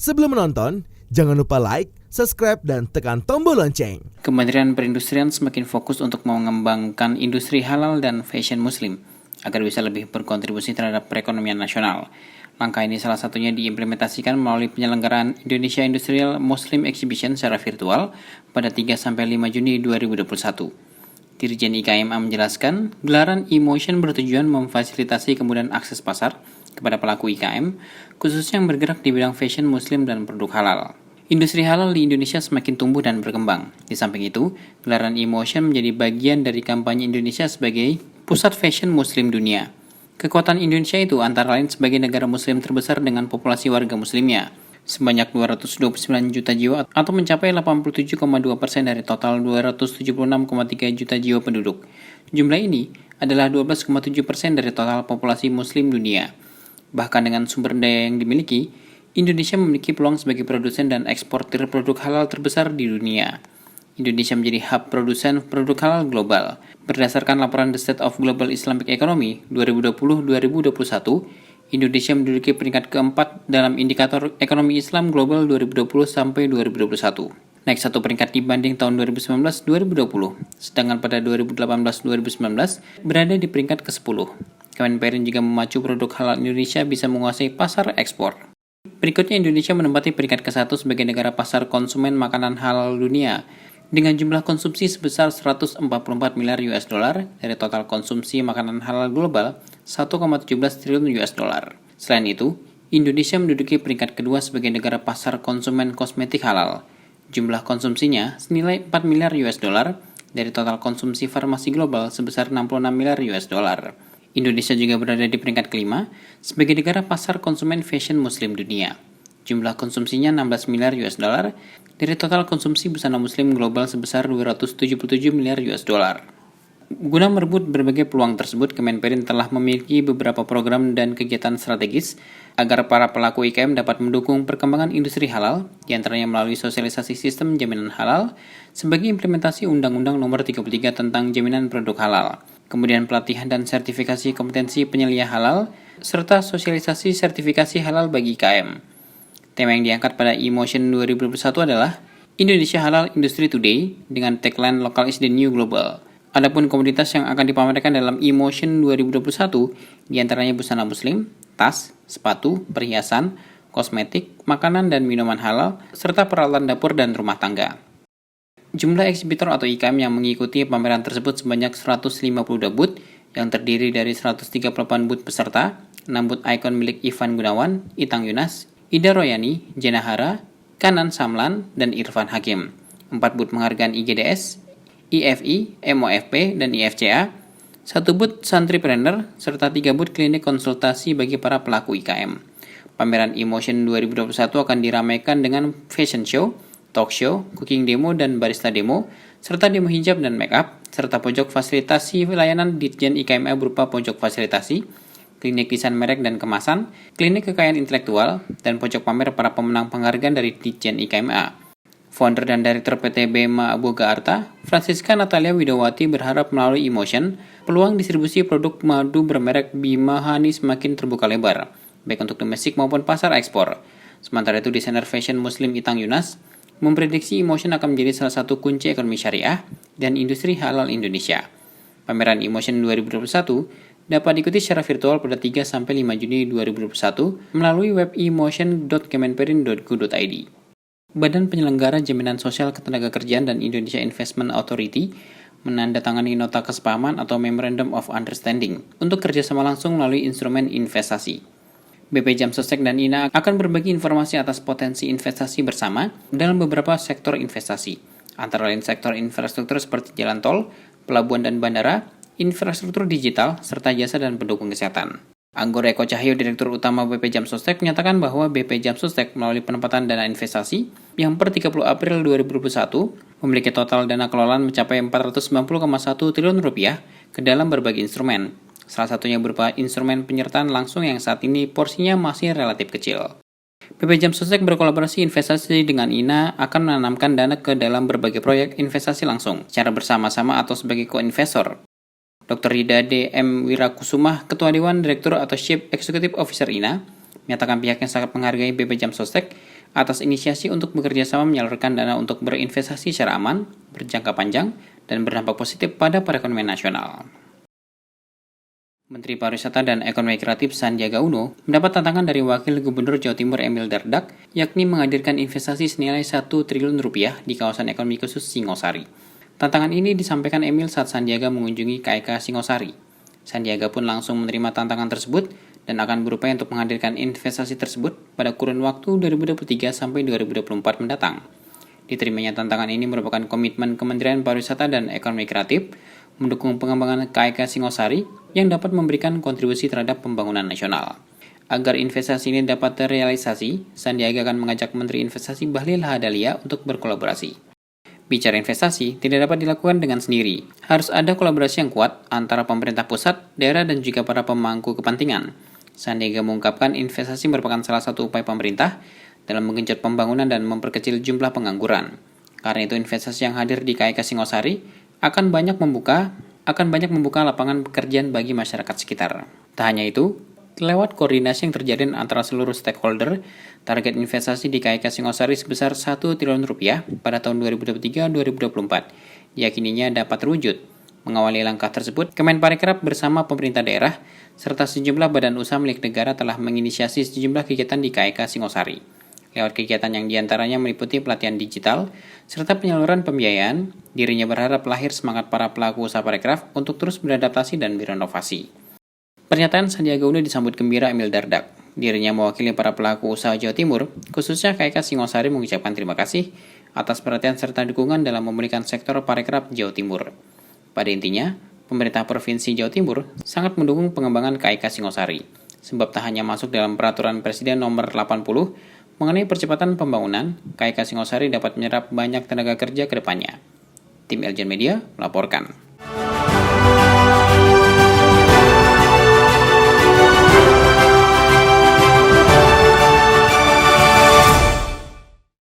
Sebelum menonton, jangan lupa like, subscribe, dan tekan tombol lonceng. Kementerian Perindustrian semakin fokus untuk mengembangkan industri halal dan fashion muslim agar bisa lebih berkontribusi terhadap perekonomian nasional. Langkah ini salah satunya diimplementasikan melalui penyelenggaraan Indonesia Industrial Muslim Exhibition secara virtual pada 3-5 Juni 2021. Dirjen IKMA menjelaskan, gelaran e-motion bertujuan memfasilitasi kemudahan akses pasar kepada pelaku IKM, khususnya yang bergerak di bidang fashion muslim dan produk halal. Industri halal di Indonesia semakin tumbuh dan berkembang. Di samping itu, gelaran e-motion menjadi bagian dari kampanye Indonesia sebagai pusat fashion muslim dunia. Kekuatan Indonesia itu antara lain sebagai negara muslim terbesar dengan populasi warga muslimnya, sebanyak 229 juta jiwa atau mencapai 87,2% dari total 276,3 juta jiwa penduduk. Jumlah ini adalah 12,7% dari total populasi muslim dunia. Bahkan dengan sumber daya yang dimiliki, Indonesia memiliki peluang sebagai produsen dan eksportir produk halal terbesar di dunia. Indonesia menjadi hub produsen produk halal global. Berdasarkan laporan The State of Global Islamic Economy 2020-2021, Indonesia menduduki peringkat keempat dalam indikator ekonomi Islam global 2020-2021. Naik satu peringkat dibanding tahun 2019-2020, sedangkan pada 2018-2019 berada di peringkat ke-10. Kemenperin juga memacu produk halal Indonesia bisa menguasai pasar ekspor. Berikutnya Indonesia menempati peringkat ke-1 sebagai negara pasar konsumen makanan halal dunia dengan jumlah konsumsi sebesar 144 miliar US dollar dari total konsumsi makanan halal global 1,17 triliun US dollar. Selain itu, Indonesia menduduki peringkat kedua sebagai negara pasar konsumen kosmetik halal. Jumlah konsumsinya senilai 4 miliar US dollar dari total konsumsi farmasi global sebesar 66 miliar US dollar. Indonesia juga berada di peringkat kelima sebagai negara pasar konsumen fashion muslim dunia. Jumlah konsumsinya 16 miliar US dollar dari total konsumsi busana muslim global sebesar 277 miliar US dollar. Guna merebut berbagai peluang tersebut, Kemenperin telah memiliki beberapa program dan kegiatan strategis agar para pelaku IKM dapat mendukung perkembangan industri halal, diantaranya melalui sosialisasi sistem jaminan halal sebagai implementasi Undang-Undang Nomor 33 tentang Jaminan Produk Halal, kemudian pelatihan dan sertifikasi kompetensi penyelia halal, serta sosialisasi sertifikasi halal bagi IKM. Tema yang diangkat pada e-motion 2021 adalah Indonesia Halal Industry Today dengan tagline Local is the New Global. Adapun komoditas yang akan dipamerkan dalam e-motion 2021 diantaranya busana muslim, tas, sepatu, perhiasan, kosmetik, makanan dan minuman halal, serta peralatan dapur dan rumah tangga. Jumlah eksibitor atau IKM yang mengikuti pameran tersebut sebanyak 152 booth yang terdiri dari 138 booth peserta, 6 booth ikon milik Ivan Gunawan, Itang Yunas, Ida Royani, Jenahara, Kanan Samlan, dan Irfan Hakim. 4 booth penghargaan IGDS, IFI, MOFP, dan IFCA, 1 booth Santripreneur, serta 3 booth klinik konsultasi bagi para pelaku IKM. Pameran e-motion 2021 akan diramaikan dengan fashion show, talk show, cooking demo dan barista demo, serta demo hijab dan make up, serta pojok fasilitasi layanan Ditjen IKMA berupa pojok fasilitasi, klinik desain merek dan kemasan, klinik kekayaan intelektual, dan pojok pamer para pemenang penghargaan dari Ditjen IKMA. Founder dan Direktur PT BEMA Boga Arta, Francisca Natalia Widowati berharap melalui e-motion, peluang distribusi produk madu bermerek Bima Hani semakin terbuka lebar, baik untuk domestik maupun pasar ekspor. Sementara itu, desainer fashion muslim Itang Yunas memprediksi e-motion akan menjadi salah satu kunci ekonomi syariah dan industri halal Indonesia. Pameran e-motion 2021 dapat diikuti secara virtual pada 3-5 Juni 2021 melalui web e-motion.kemenperin.go.id. Badan Penyelenggara Jaminan Sosial Ketenagakerjaan dan Indonesia Investment Authority menandatangani nota kesepahaman atau Memorandum of Understanding untuk kerjasama langsung melalui instrumen investasi. BP Jam Sostek dan INA akan berbagi informasi atas potensi investasi bersama dalam beberapa sektor investasi, antara lain sektor infrastruktur seperti jalan tol, pelabuhan dan bandara, infrastruktur digital, serta jasa dan pendukung kesehatan. Anggoro Eko Cahyo, Direktur Utama BP Jam Sostek, menyatakan bahwa BP Jam Sostek melalui penempatan dana investasi yang per 30 April 2021 memiliki total dana kelolaan mencapai 490,1 triliun rupiah ke dalam berbagai instrumen. Salah satunya berupa instrumen penyertaan langsung yang saat ini porsinya masih relatif kecil. BP Jam Sostek berkolaborasi investasi dengan INA akan menanamkan dana ke dalam berbagai proyek investasi langsung, secara bersama-sama atau sebagai co-investor. Dr. Rida D.M. Wirakusumah, Ketua Dewan Direktur atau Chief Executive Officer INA, menyatakan pihaknya sangat menghargai BP Jam Sostek atas inisiasi untuk bekerja sama menyalurkan dana untuk berinvestasi secara aman, berjangka panjang, dan berdampak positif pada perekonomian nasional. Menteri Pariwisata dan Ekonomi Kreatif Sandiaga Uno mendapat tantangan dari Wakil Gubernur Jawa Timur Emil Dardak, yakni menghadirkan investasi senilai 1 triliun rupiah di kawasan ekonomi khusus Singosari. Tantangan ini disampaikan Emil saat Sandiaga mengunjungi KEK Singosari. Sandiaga pun langsung menerima tantangan tersebut dan akan berupaya untuk menghadirkan investasi tersebut pada kurun waktu 2023 sampai 2024 mendatang. Diterimanya tantangan ini merupakan komitmen Kementerian Pariwisata dan Ekonomi Kreatif mendukung pengembangan KEK Singosari yang dapat memberikan kontribusi terhadap pembangunan nasional. Agar investasi ini dapat terrealisasi, Sandiaga akan mengajak Menteri Investasi Bahlil Lahadalia untuk berkolaborasi. Bicara investasi tidak dapat dilakukan dengan sendiri. Harus ada kolaborasi yang kuat antara pemerintah pusat, daerah, dan juga para pemangku kepentingan. Sandiaga mengungkapkan investasi merupakan salah satu upaya pemerintah dalam menggenjot pembangunan dan memperkecil jumlah pengangguran. Karena itu investasi yang hadir di KEK Singosari akan banyak membuka lapangan pekerjaan bagi masyarakat sekitar. Tak hanya itu, lewat koordinasi yang terjalin antara seluruh stakeholder, target investasi di KEK Singosari sebesar 1 triliun rupiah pada tahun 2023-2024 diyakininya dapat terwujud. Mengawali langkah tersebut, Kemenparekraf bersama pemerintah daerah serta sejumlah badan usaha milik negara telah menginisiasi sejumlah kegiatan di KEK Singosari. Lewat kegiatan yang diantaranya meliputi pelatihan digital, serta penyaluran pembiayaan, dirinya berharap lahir semangat para pelaku usaha parekraf untuk terus beradaptasi dan berinovasi. Pernyataan Sandiaga Uno disambut gembira Emil Dardak. Dirinya mewakili para pelaku usaha Jawa Timur, khususnya KEK Singosari mengucapkan terima kasih atas perhatian serta dukungan dalam memulihkan sektor parekraf Jawa Timur. Pada intinya, pemerintah Provinsi Jawa Timur sangat mendukung pengembangan KEK Singosari, sebab tak hanya masuk dalam peraturan Presiden nomor 80 mengenai percepatan pembangunan, KEK Singosari dapat menyerap banyak tenaga kerja ke depannya. Tim Eljen Media melaporkan.